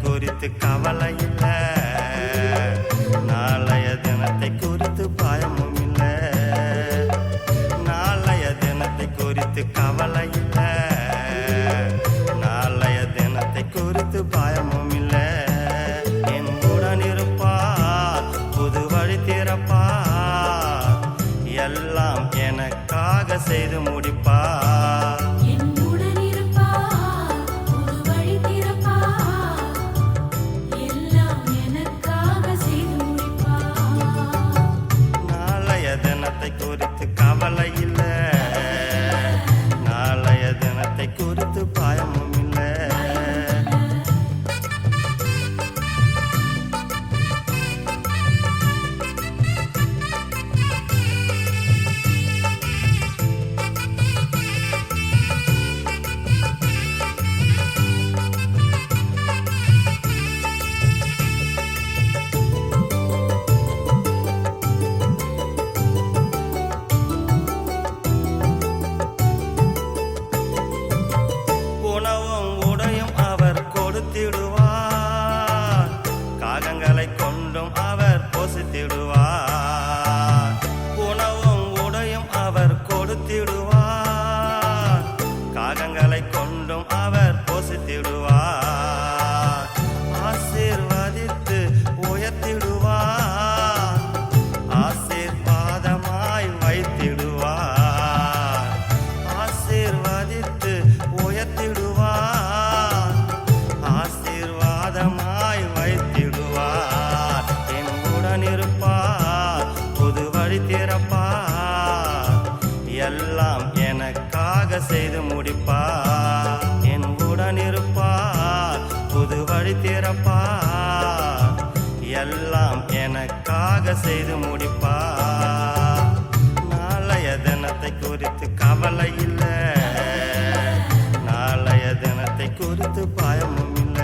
குறித்து கவலை இல்ல, நாளைய தினத்தை குறித்து பயமும் இல்ல. நாளைய தினத்தை குறித்து கவலை இல்ல, நாளைய தினத்தை குறித்து பயமும் இல்ல. என் உடன் இருப்பார், புது வழி திறப்பார், எல்லாம் எனக்காக செய்து முடிப்பார். குறித்து கவலை இல்ல, நாளைய தினத்தை குறித்து பயமும் இல்ல. காகங்களை கொண்டும் அவர் போசித்திடுவார். உணவும் உடையும் அவர் கொடுத்திடுவார், காகங்களை கொண்டும் அவர் போசித்திடுவார். ஆசீர்வதித்து உயர்த்திடுவார், ஆசீர்வாதமாய் வைத்திடுவார். ஆசீர்வதித்து உயர்த்திடுவார், ஆசீர்வாதமாய் வைத்திடுவார். என் உடன் இருப்பார், புது வழி திறப்பார், எல்லாம் எனக்காக செய்து முடிப்பார். என் உடன் இருப்பார், புது வழி திறப்பார், எல்லாம் எனக்காக செய்து முடிப்பார். நாளைய தினத்தை குறித்து கவலை இல்ல, நாளைய தினத்தை குறித்து பயமும் இல்ல.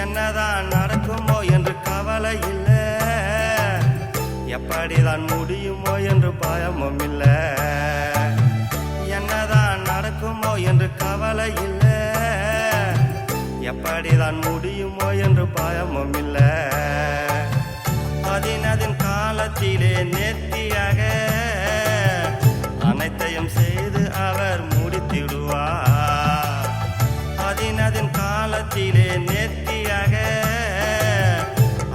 என்னதான் நடக்குமோ என்று கவலை இல்ல, எப்படிதான் முடியுமோ என்று பயமும் இல்ல. என்னதான் நடக்குமோ என்று கவலை இல்ல, எப்படிதான் முடியுமோ என்று பயமும் இல்ல. அதின் காலத்திலே நேர்த்தியாக அனைத்தையும் செய்து அவர் முடித்திடுவார். அதின் காலத்திலே நேர்த்தியாக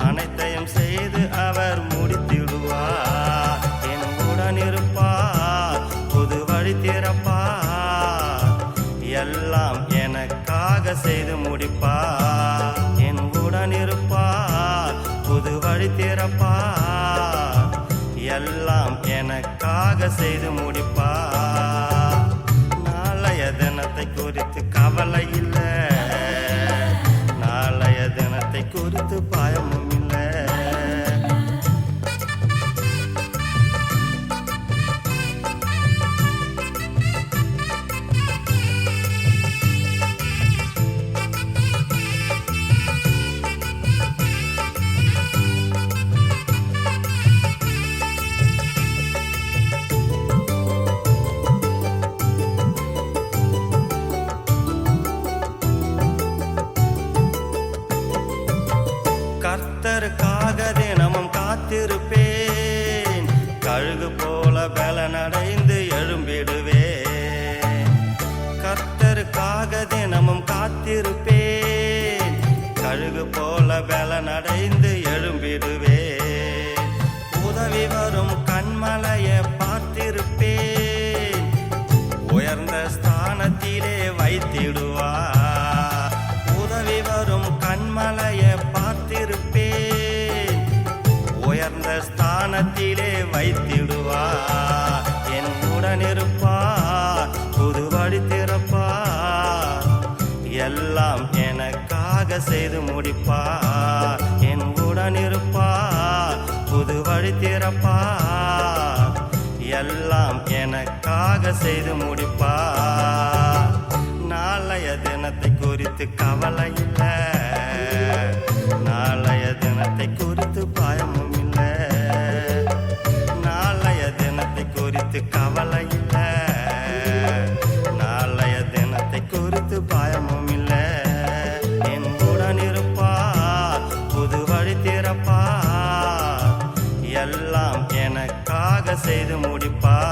அனைத்தையும் செய்து அவர் முடித்திடுவார். என் உடன் இருப்பார், புது வழி திறப்பார், எல்லாம் எனக்காக செய்து முடிப்பார். என் உடன் இருப்பார், புது வழி திறப்பார், எல்லாம் எனக்காக செய்து முடிப்பார். நாளைய தினத்தை குறித்து கவலை இல்ல, நாளைய தினத்தை குறித்து பயமும் இல்ல. கர்த்தருக்காக தினமும் காத்திருப்பேன், கழுகு போல பலனடைந்து எழும்பிடுவேன். கர்த்தருக்காக தினமும் காத்திருப்பேன், பலனடைந்து எழும்பிடுவேன். உதவி வரும் கண்மலையை பார்த்திருப்பேன், உயர்ந்த ஸ்தானத்திலே வைத்திடுவார். உதவி வரும் கண்மலையை பார்த்திருப்பேன், உயர்ந்த ஸ்தானத்திலே வைத்திடுவார். என் உடன் இருப்பார், புது வழி திறப்பார், எல்லாம் எனக்காக செய்து முடிப்பார். என் உடன் இருப்பார், புது வழி திறப்பார், எல்லாம் எனக்காக செய்து முடிப்பார். நாளைய தினத்தை குறித்து கவலை இல்லை, நாளைய தினத்தை குறித்து பயமும் இல்லை. நாளைய தினத்தை குறித்து கவலை இல்லை, நாளைய தினத்தை குறித்து பயமும் இல்லை. என் உடன் இருப்பார், புது வழி திறப்பார், எல்லாம் எனக்காக செய்து முடிப்பார்.